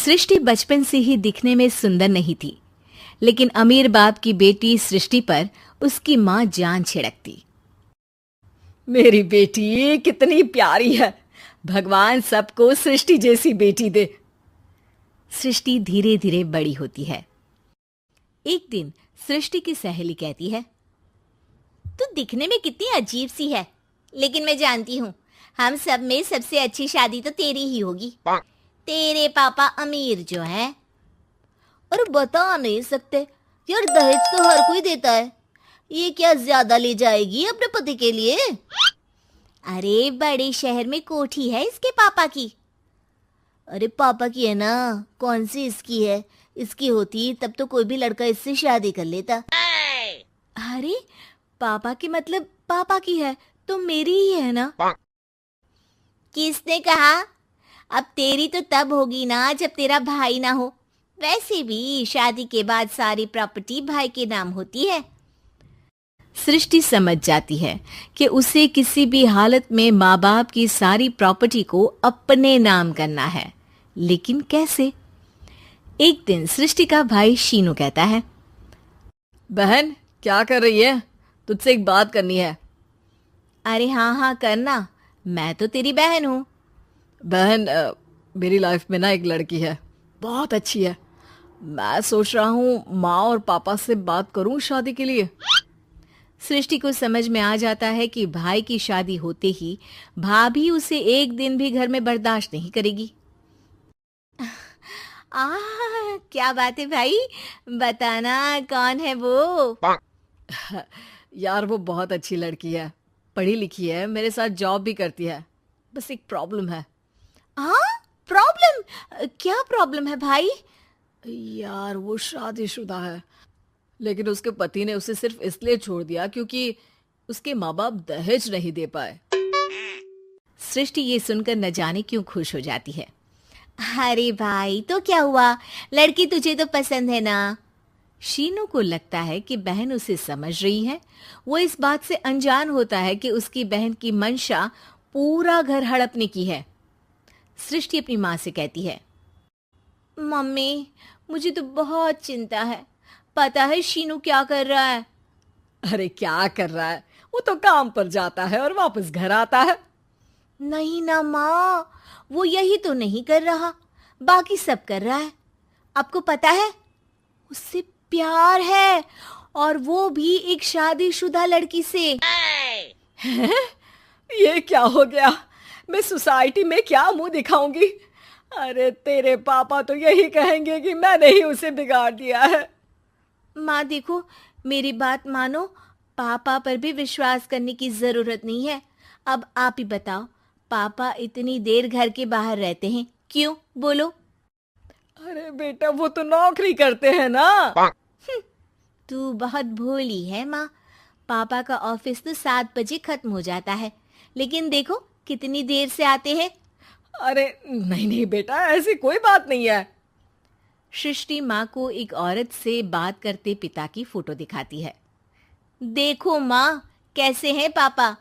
सृष्टि बचपन से ही दिखने में सुंदर नहीं थी, लेकिन अमीर बाप की बेटी सृष्टि पर उसकी माँ जान छिड़कती। मेरी बेटी कितनी प्यारी है, भगवान सबको सृष्टि जैसी बेटी दे। सृष्टि धीरे धीरे बड़ी होती है। एक दिन सृष्टि की सहेली कहती है, तू दिखने में कितनी अजीब सी है, लेकिन मैं जानती हूँ हम सब में सबसे अच्छी शादी तो तेरी ही होगी। तेरे पापा अमीर जो हैं। और बता नहीं सकते यार, दहेज तो हर कोई देता है, ये क्या ज्यादा ले जाएगी अपने पति के लिए? अरे बड़े शहर में कोठी है इसके पापा की। अरे पापा की है ना, कौन सी इसकी है? इसकी होती तब तो कोई भी लड़का इससे शादी कर लेता। अरे पापा की मतलब पापा की है तो मेरी ही है ना? किसने कहा? अब तेरी तो तब होगी ना जब तेरा भाई ना हो। वैसे भी शादी के बाद सारी प्रॉपर्टी भाई के नाम होती है। सृष्टि समझ जाती है कि उसे किसी भी हालत में माँ बाप की सारी प्रॉपर्टी को अपने नाम करना है, लेकिन कैसे? एक दिन सृष्टि का भाई शीनू कहता है, बहन क्या कर रही है? तुझसे एक बात करनी है। अरे हाँ हाँ करना, मैं तो तेरी बहन हूँ। बहन मेरी लाइफ में ना एक लड़की है, बहुत अच्छी है। मैं सोच रहा हूँ माँ और पापा से बात करूँ शादी के लिए। सृष्टि को समझ में आ जाता है कि भाई की शादी होते ही भाभी उसे एक दिन भी घर में बर्दाश्त नहीं करेगी। क्या बात है भाई, बताना कौन है वो? यार वो बहुत अच्छी लड़की है, पढ़ी लिखी है, मेरे साथ जॉब भी करती है। बस एक प्रॉब्लम है। प्रॉब्लम? क्या प्रॉब्लम है भाई? यार वो शादीशुदा है, लेकिन उसके पति ने उसे सिर्फ इसलिए छोड़ दिया क्योंकि उसके माँ बाप दहेज नहीं दे पाए। सृष्टि ये सुनकर न जाने क्यों खुश हो जाती है। अरे भाई तो क्या हुआ, लड़की तुझे तो पसंद है ना? शीनू को लगता है कि बहन उसे समझ रही है। वो इस बात से अनजान होता है कि उसकी बहन की मंशा पूरा घर हड़पने की है। सृष्टि अपनी माँ से कहती है, मम्मी मुझे तो बहुत चिंता है, पता है शीनू क्या कर रहा है? अरे क्या कर रहा है, वो तो काम पर जाता है और वापस घर आता है। नहीं ना माँ, वो यही तो नहीं कर रहा, बाकी सब कर रहा है। आपको पता है उससे प्यार है, और वो भी एक शादीशुदा लड़की से। ये क्या हो गया? मैं सोसाइटी में क्या मुंह दिखाऊंगी? अरे तेरे पापा तो यही कहेंगे कि मैंने ही उसे बिगाड़ दिया है। माँ देखो, मेरी बात मानो, पापा पर भी विश्वास करने की जरूरत नहीं है। अब आप ही बताओ, पापा इतनी देर घर के बाहर रहते हैं क्यों? बोलो। अरे बेटा वो तो नौकरी करते हैं ना। तू बहुत भोली है माँ। पापा का ऑफिस तो 7 बजे खत्म हो जाता है, लेकिन देखो कितनी देर से आते हैं। अरे नहीं नहीं बेटा, ऐसी कोई बात नहीं है। सृष्टि माँ को एक औरत से बात करते पिता की फोटो दिखाती है। देखो माँ कैसे हैं पापा,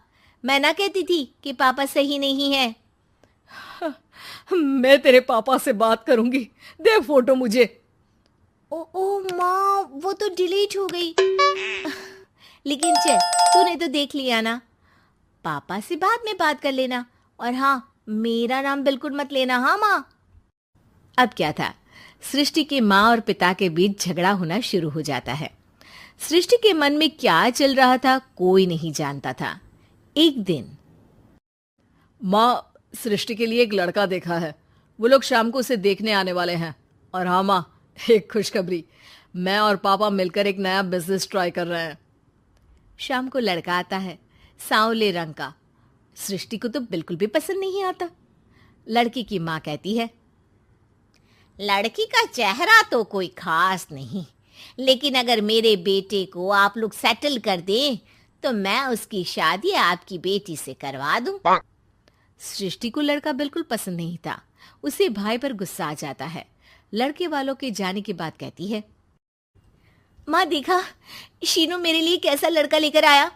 मैं ना कहती थी कि पापा सही नहीं है। मैं तेरे पापा से बात करूंगी, दे फोटो मुझे। ओ माँ, वो तो डिलीट हो गई। लेकिन चल, तूने तो देख लिया ना। पापा से बाद में बात कर लेना, और हाँ मेरा नाम बिल्कुल मत लेना। हाँ माँ। अब क्या था, सृष्टि के माँ और पिता के बीच झगड़ा होना शुरू हो जाता है। सृष्टि के मन में क्या चल रहा था कोई नहीं जानता था। एक दिन, माँ सृष्टि के लिए एक लड़का देखा है, वो लोग शाम को उसे देखने आने वाले हैं। और हाँ माँ, एक खुशखबरी, मैं और पापा मिलकर एक नया बिजनेस ट्राई कर रहे हैं। शाम को लड़का आता है, सांवले रंग का। सृष्टि को तो बिल्कुल भी पसंद नहीं आता। लड़की की माँ कहती है, लड़की का चेहरा तो कोई खास नहीं, लेकिन अगर मेरे बेटे को आप लोग सेटल कर दें तो मैं उसकी शादी आपकी बेटी से करवा दूं। सृष्टि को लड़का बिल्कुल पसंद नहीं था। उसे भाई पर गुस्सा आ जाता है। लड़के वालों के जाने के बाद कहती है, माँ देखा शीनू मेरे लिए कैसा लड़का लेकर आया,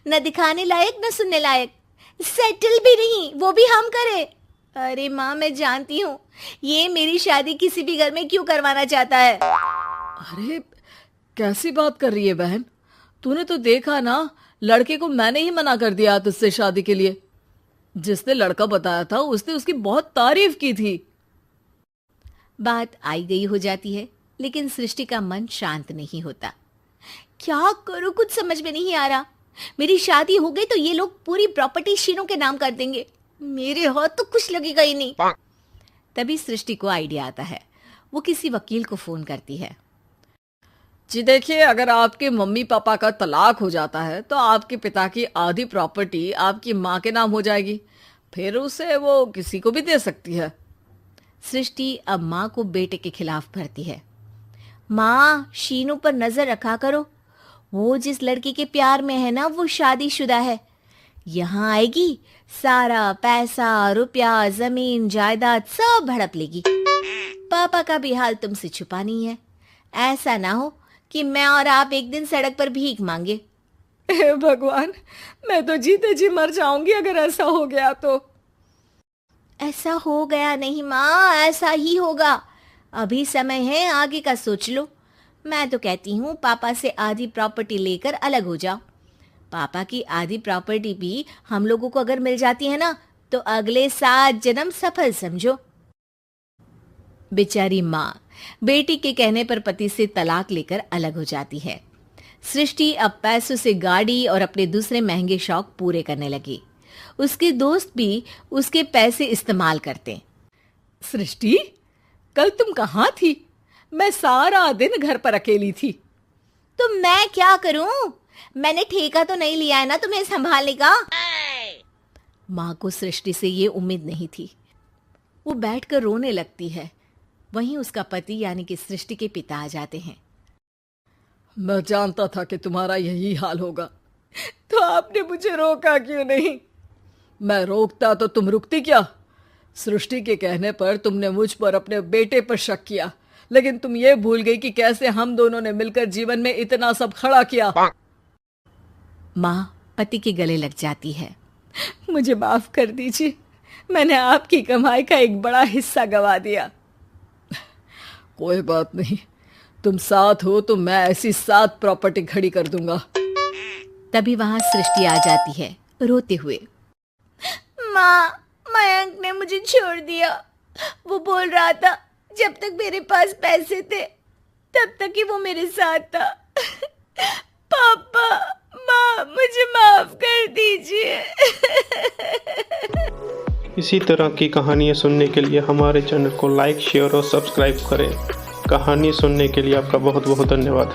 न दिखाने लायक न सुनने लायक, सेटल भी नहीं, वो भी हम करे। अरे माँ, मैं जानती हूँ ये मेरी शादी किसी भी घर में क्यों करवाना चाहता है। अरे कैसी बात कर रही है बहन, तूने तो देखा ना, लड़के को मैंने ही मना कर दिया तुझसे शादी के लिए। जिसने लड़का बताया था उसने उसकी बहुत तारीफ की थी। बात आई गई हो जाती है, लेकिन सृष्टि का मन शांत नहीं होता। क्या करूँ, कुछ समझ में नहीं आ रहा। मेरी शादी हो गई तो ये लोग पूरी प्रॉपर्टी शीनू के नाम कर देंगे, मेरे हाथ तो कुछ लगेगा ही नहीं। तभी सृष्टि को आइडिया आता है। वो किसी वकील को फोन करती है। जी देखिए, अगर आपके मम्मी पापा का तलाक हो जाता है तो आपके पिता की आधी प्रॉपर्टी आपकी माँ के नाम हो जाएगी, फिर उसे वो किसी को भी दे सकती है। सृष्टि अब माँ को बेटे के खिलाफ भरती है। माँ, शीनू पर नजर रखा करो, वो जिस लड़की के प्यार में है ना वो शादीशुदा है। यहाँ आएगी, सारा पैसा रुपया जमीन जायदाद सब हड़प लेगी। पापा का भी हाल तुमसे छुपा नहीं है। ऐसा ना हो कि मैं और आप एक दिन सड़क पर भीख मांगे। हे भगवान, मैं तो जीते जी मर जाऊंगी अगर ऐसा हो गया तो। ऐसा हो गया नहीं माँ, ऐसा ही होगा। अभी समय है, आगे का सोच लो। मैं तो कहती हूँ पापा से आधी प्रॉपर्टी लेकर अलग हो जाओ। पापा की आधी प्रॉपर्टी भी हम लोगों को अगर मिल जाती है ना तो अगले 7 जन्म सफल समझो। बेचारी माँ बेटी के कहने पर पति से तलाक लेकर अलग हो जाती है। सृष्टि अब पैसों से गाड़ी और अपने दूसरे महंगे शौक पूरे करने लगी। उसके दोस्त भी उसके पैसे इस्तेमाल करते। सृष्टि, कल तुम कहाँ थी? मैं सारा दिन घर पर अकेली थी। तो मैं क्या करूं? मैंने ठेका तो नहीं लिया है ना तुम्हें संभालने का। माँ को सृष्टि से ये उम्मीद नहीं थी। वो बैठकर रोने लगती है। वहीं उसका पति यानी कि सृष्टि के पिता आ जाते हैं। मैं जानता था कि तुम्हारा यही हाल होगा, तो आपने मुझे रोका क्यों नहीं? मैं रोकता तो तुम रुकती क्या? सृष्टि के कहने पर तुमने मुझ पर अपने बेटे पर शक किया, लेकिन तुम ये भूल गई कि कैसे हम दोनों ने मिलकर जीवन में इतना सब खड़ा किया। माँ पति के गले लग जाती है। मुझे माफ कर दीजिए, मैंने आपकी कमाई का एक बड़ा हिस्सा गवा दिया। कोई बात नहीं, तुम साथ हो तो मैं ऐसी 7 प्रॉपर्टी खड़ी कर दूंगा। तभी वहां सृष्टि आ जाती है रोते हुए। माँ, मयंक ने मुझे छोड़ दिया। वो बोल रहा था जब तक मेरे पास पैसे थे तब तक ही वो मेरे साथ था। पापा, माँ, मुझे माफ कर दीजिए। इसी तरह की कहानियाँ सुनने के लिए हमारे चैनल को लाइक, शेयर और सब्सक्राइब करें। कहानी सुनने के लिए आपका बहुत बहुत धन्यवाद।